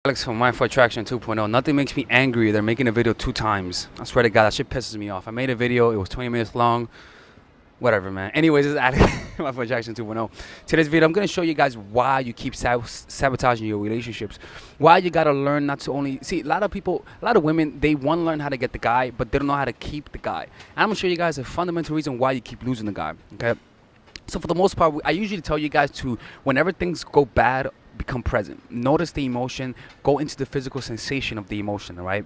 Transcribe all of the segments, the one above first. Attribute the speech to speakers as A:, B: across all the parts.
A: Alex from Mindful Attraction 2.0. Nothing makes me angry than making a video 2 times. I swear to God, that shit pisses me off. I made a video, it was 20 minutes long. Whatever, man. Anyways, this is Alex from Mindful Attraction 2.0. Today's video, I'm going to show you guys why you keep sabotaging your relationships. Why you got to learn not to only... See, a lot of people, a lot of women, they want to learn how to get the guy, but they don't know how to keep the guy. And I'm going to show you guys a fundamental reason why you keep losing the guy, okay? So for the most part, I usually tell you guys to, whenever things go bad, become present. Notice the emotion, go into the physical sensation of the emotion, right?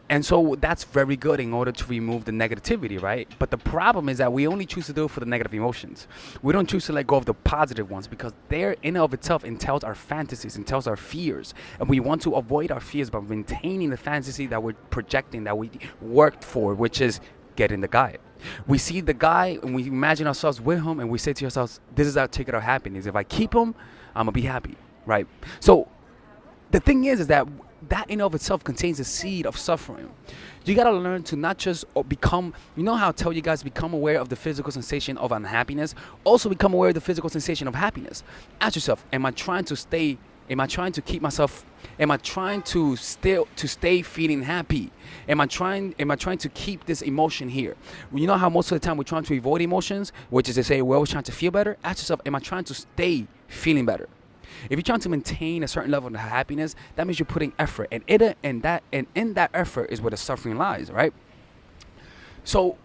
A: And so that's very good in order to remove the negativity, right? But the problem is that we only choose to do it for the negative emotions. We don't choose to let go of the positive ones because they're in and of itself entails our fantasies, entails our fears. And we want to avoid our fears by maintaining the fantasy that we're projecting, that we worked for, which is getting the guy. We see the guy and we imagine ourselves with him and we say to ourselves, this is our ticket of happiness. If I keep him, I'm gonna be happy, right? So the thing is that in and of itself contains a seed of suffering. You gotta learn to not just become, you know how I tell you guys, become aware of the physical sensation of unhappiness, also become aware of the physical sensation of happiness. Ask yourself, am I trying to keep myself, am I trying to stay feeling happy? Am I trying to keep this emotion here? You know how most of the time we're trying to avoid emotions, which is to say we're always trying to feel better? Ask yourself, am I trying to stay feeling better? If you're trying to maintain a certain level of happiness, that means you're putting effort, and in that effort is where the suffering lies, right? So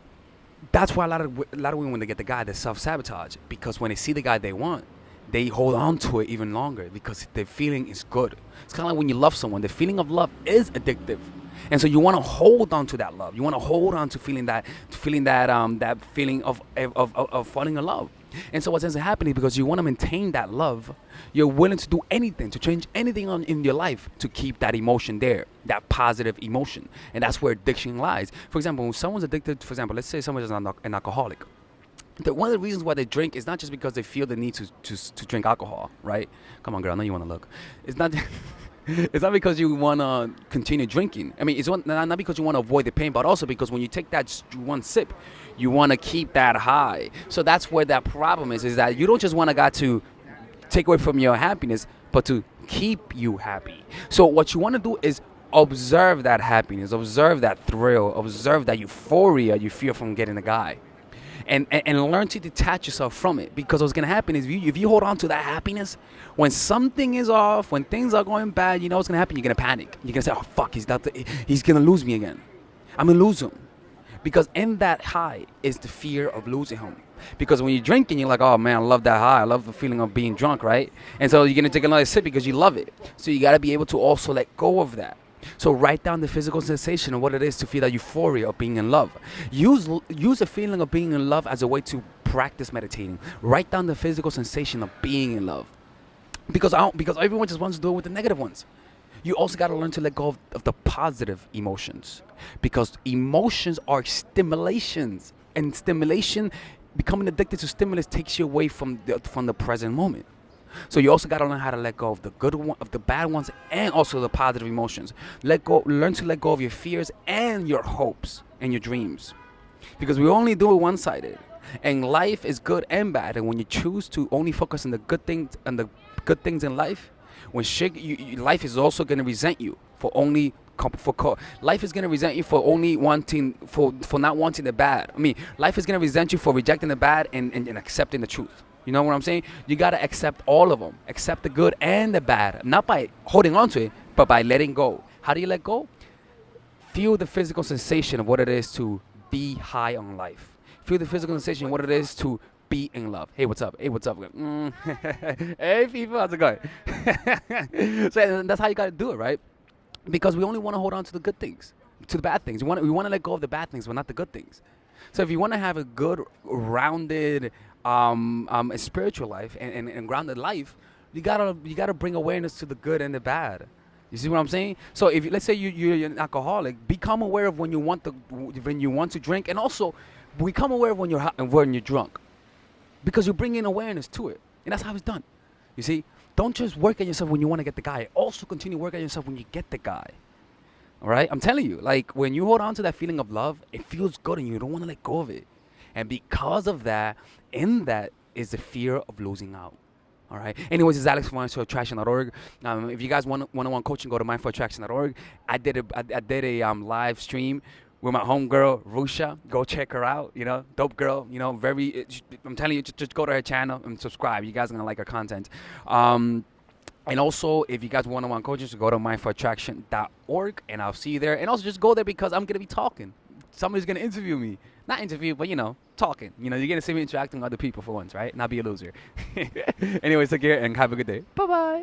A: that's why a lot of women, when they get the guy, they self-sabotage, because when they see the guy they want, they hold on to it even longer because the feeling is good. It's kind of like when you love someone, the feeling of love is addictive. And so you want to hold on to that love. You want to hold on to that feeling of falling in love. And so what ends up happening, because you want to maintain that love, you're willing to do anything, to change anything in your life to keep that emotion there, that positive emotion. And that's where addiction lies. For example, when someone's addicted, for example, let's say someone is an alcoholic. One of the reasons why they drink is not just because they feel the need to drink alcohol, right? Come on, girl, I know you want to look. It's not it's not because you want to continue drinking. I mean, it's not because you want to avoid the pain, but also because when you take that one sip, you want to keep that high. So that's where that problem is that you don't just want a guy to take away from your happiness, but to keep you happy. So what you want to do is observe that happiness, observe that thrill, observe that euphoria you feel from getting a guy. And learn to detach yourself from it, because what's gonna happen is if you hold on to that happiness, when something is off, when things are going bad, you know what's gonna happen. You're gonna panic. You're gonna say, "Oh fuck, he's gonna lose me again. I'm gonna lose him," because in that high is the fear of losing him. Because when you're drinking, you're like, "Oh man, I love that high. I love the feeling of being drunk, right?" And so you're gonna take another sip because you love it. So you gotta be able to also let go of that. So write down the physical sensation of what it is to feel that euphoria of being in love. Use the feeling of being in love as a way to practice meditating. Write down the physical sensation of being in love. Because everyone just wants to do it with the negative ones. You also got to learn to let go of the positive emotions. Because emotions are stimulations. And stimulation, becoming addicted to stimulus takes you away from the present moment. So you also got to learn how to let go of the good one, of the bad ones, and also the positive emotions. Learn to let go of your fears and your hopes and your dreams, because we only do it one-sided. And life is good and bad. And when you choose to only focus on the good things in life, life is also going to resent you for only. Life is gonna resent you for only for not wanting the bad. I mean, life is gonna resent you for rejecting the bad and accepting the truth. You know what I'm saying? You gotta accept all of them. Accept the good and the bad. Not by holding on to it, but by letting go. How do you let go? Feel the physical sensation of what it is to be high on life. Feel the physical sensation of what it is to be in love. Hey, what's up? Hey, what's up? Hey, people, how's it going? So that's how you gotta do it, right? Because we only want to hold on to the good things, to the bad things. We want to let go of the bad things, but not the good things. So if you want to have a good, rounded, spiritual life and grounded life, you gotta bring awareness to the good and the bad. You see what I'm saying? So if let's say you're an alcoholic, become aware of when you want to drink, and also become aware of when you're drunk, because you bring in awareness to it, and that's how it's done. You see, don't just work on yourself when you want to get the guy. Also continue working on yourself when you get the guy. All right, I'm telling you, like when you hold on to that feeling of love, it feels good and you don't want to let go of it. And because of that, in that is the fear of losing out. All right. Anyways, it's Alex from mindforattraction.org. If you guys want one-on-one coaching, go to mindforattraction.org. I did a live stream with my homegirl Rusha. Go check her out. You know, dope girl. You know, I'm telling you, just go to her channel and subscribe. You guys are gonna like her content. And also, if you guys want one-on-one coaching, so go to mindforattraction.org, and I'll see you there. And also, just go there because I'm gonna be talking. Somebody's gonna interview me. Not interview, but talking. You're gonna see me interacting with other people for once, right? Not be a loser. Anyways, take care and have a good day. Bye bye.